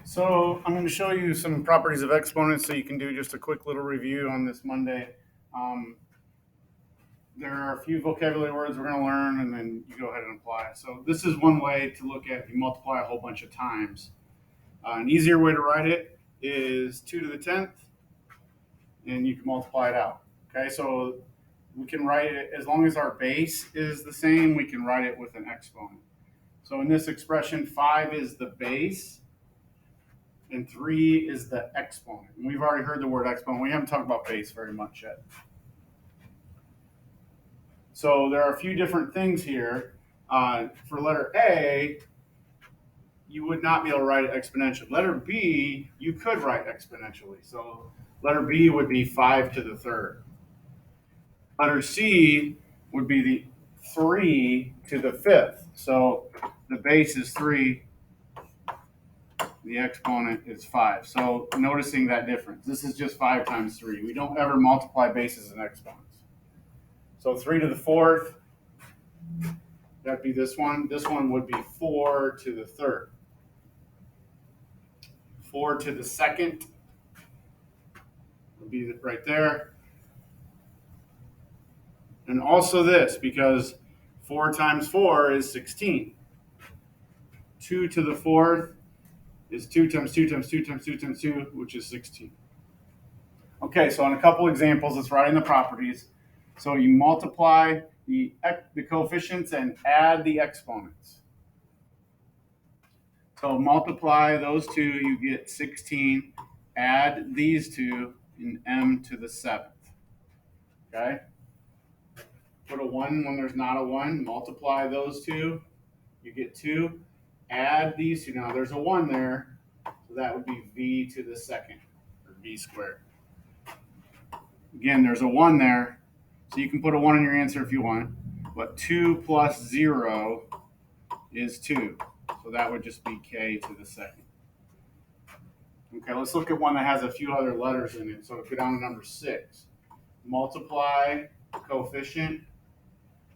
So I'm going to show you some properties of exponents so you can do just a quick little review on this Monday. Um, there are a few vocabulary words we're going to learn and then you go ahead and apply. So this is one way to look at, you multiply a whole bunch of times. An easier way to write it is 2 to the 10th and you can multiply it out. Okay, so we can write it, as long as our base is the same, we can write it with an exponent. So in this expression, 5 is the base and 3 is the exponent. And we've already heard the word exponent. We haven't talked about base very much yet. So there are a few different things here. For letter A, you would not be able to write it exponentially. Letter B, you could write exponentially. So letter B would be 5 to the third. Letter C would be the 3 to the fifth. So the base is 3, the exponent is 5. So noticing that difference, this is just 5 times 3. We don't ever multiply bases and exponents. So 3 to the fourth, that'd be this one. This one would be 4 to the third. 4 to the second would be right there. And also this, because 4 times 4 is 16. 2 to the fourth is 2 times 2 times 2 times 2 times 2, which is 16. Okay, so on a couple examples, let's write in the properties. So you multiply the coefficients and add the exponents. So multiply those two, you get 16. Add these two in m to the seventh. Okay? Put a 1 when there's not a 1. Multiply those two, you get 2. Add these two. Now there's a 1 there, so that would be v to the second, or v squared. Again, there's a 1 there, so you can put a 1 in your answer if you want. But 2 plus 0 is 2. So that would just be k to the second. Okay, let's look at one that has a few other letters in it. So go down to number 6. Multiply the coefficient,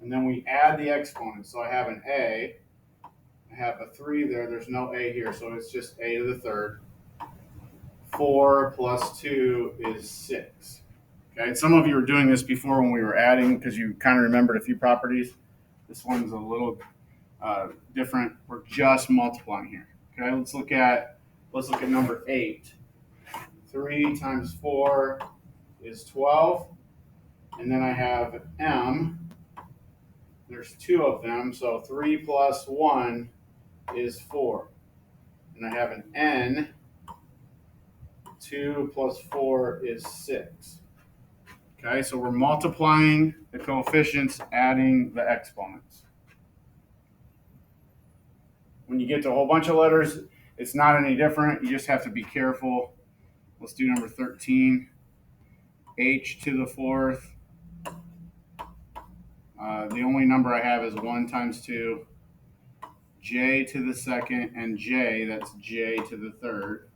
and then we add the exponent. So I have an a. I have a 3 there. There's no a here, so it's just a to the third. 4 plus 2 is 6. Okay, and some of you were doing this before when we were adding because you kind of remembered a few properties. This one's a little different. We're just multiplying here. Okay, let's look at number 8. 3 times 4 is 12, and then I have m. There's 2 of them, so 3 plus 1 is 4, and I have an n. 2 plus 4 is 6. Okay, so we're multiplying the coefficients, adding the exponents. When you get to a whole bunch of letters, it's not any different. You just have to be careful. Let's do number 13. H to the fourth. The only number I have is 1 times 2. J to the second, and j, that's j to the third.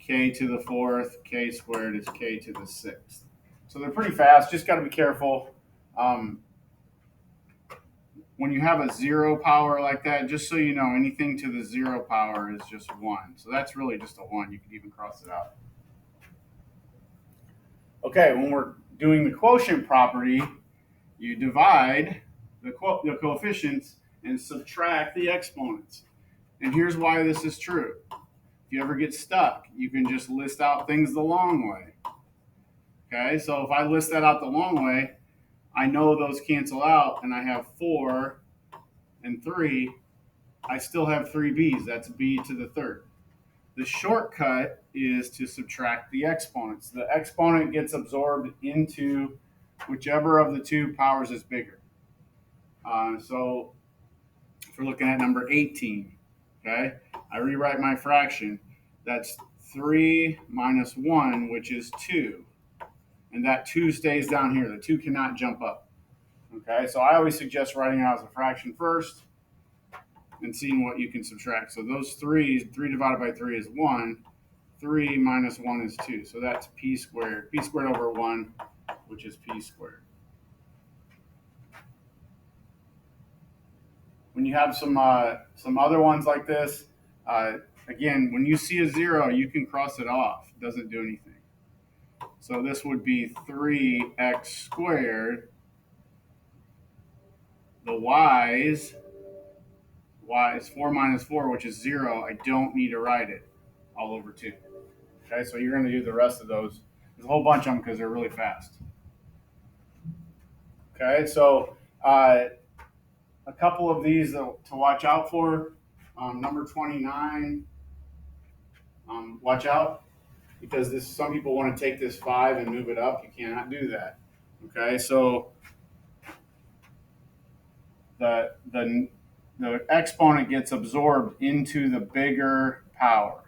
K to the fourth, k squared is k to the sixth. So they're pretty fast. Just got to be careful. When you have a 0 power like that, just so you know, anything to the 0 power is just 1. So that's really just a 1. You could even cross it out. Okay, when we're doing the quotient property, you divide the coefficients and subtract the exponents. And here's why this is true. If you ever get stuck, you can just list out things the long way. Okay, so if I list that out the long way, I know those cancel out, and I have 4 and 3. I still have 3 b's. That's b to the third. The shortcut is to subtract the exponents. The exponent gets absorbed into whichever of the two powers is bigger. So if we're looking at number 18, okay, I rewrite my fraction. That's 3 minus 1, which is 2. And that 2 stays down here. The 2 cannot jump up. Okay, so I always suggest writing it out as a fraction first and seeing what you can subtract. So those 3 divided by 3 is 1. 3 minus 1 is 2. So that's p squared. P squared over 1, which is p squared. When you have some other ones like this, again, when you see a 0, you can cross it off. It doesn't do anything. So this would be 3x squared. The y is 4 minus 4, which is 0. I don't need to write it all over 2. Okay, so you're going to do the rest of those. There's a whole bunch of them because they're really fast. Okay, so a couple of these to watch out for. Number 29, watch out, because some people want to take this 5 and move it up. You cannot do that. Okay, so the exponent gets absorbed into the bigger power.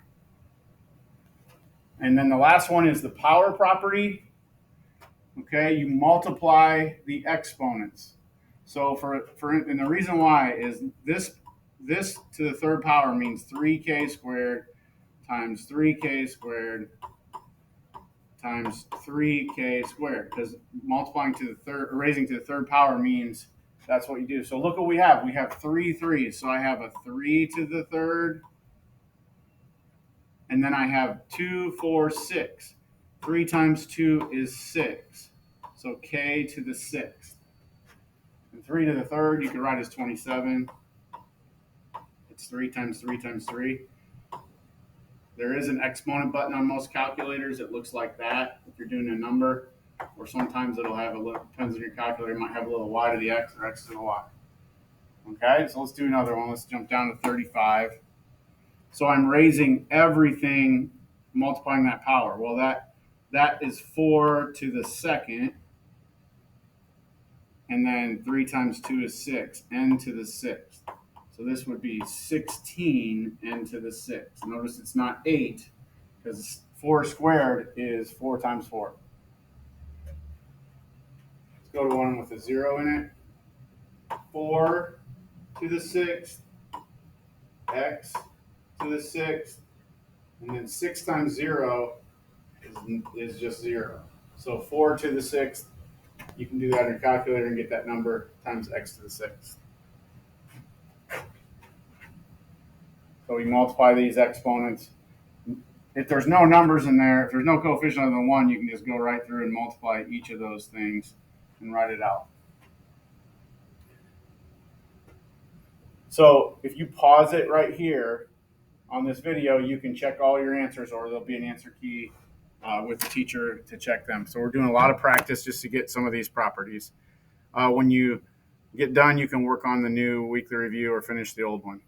And then the last one is the power property. Okay, you multiply the exponents. So and the reason why is this to the third power means 3k squared times 3k squared times 3k squared, because multiplying to the third, or raising to the third power means that's what you do. So look what we have. We have 3 3s. So I have a 3 to the third, and then I have 2, 4, 6. 3 times 2 is 6. So k to the 6th. And 3 to the third, you can write as 27. It's 3 times 3 times 3. There is an exponent button on most calculators. It looks like that if you're doing a number. Or sometimes it'll have a little, depends on your calculator, it might have a little y to the x or x to the y. Okay, so let's do another one. Let's jump down to 35. So I'm raising everything, multiplying that power. Well, that is 4 to the second. And then 3 times 2 is 6, n to the 6th. So this would be 16 n to the 6th. Notice it's not 8, because 4 squared is 4 times 4. Let's go to one with a 0 in it. 4 to the 6th, x to the 6th, and then 6 times 0 is just 0. So 4 to the 6th, you can do that in your calculator and get that number times x to the 6th. So we multiply these exponents. If there's no numbers in there, if there's no coefficient other than 1, you can just go right through and multiply each of those things and write it out. So if you pause it right here on this video, you can check all your answers, or there'll be an answer key with the teacher to check them. So we're doing a lot of practice just to get some of these properties. When you get done, you can work on the new weekly review or finish the old one.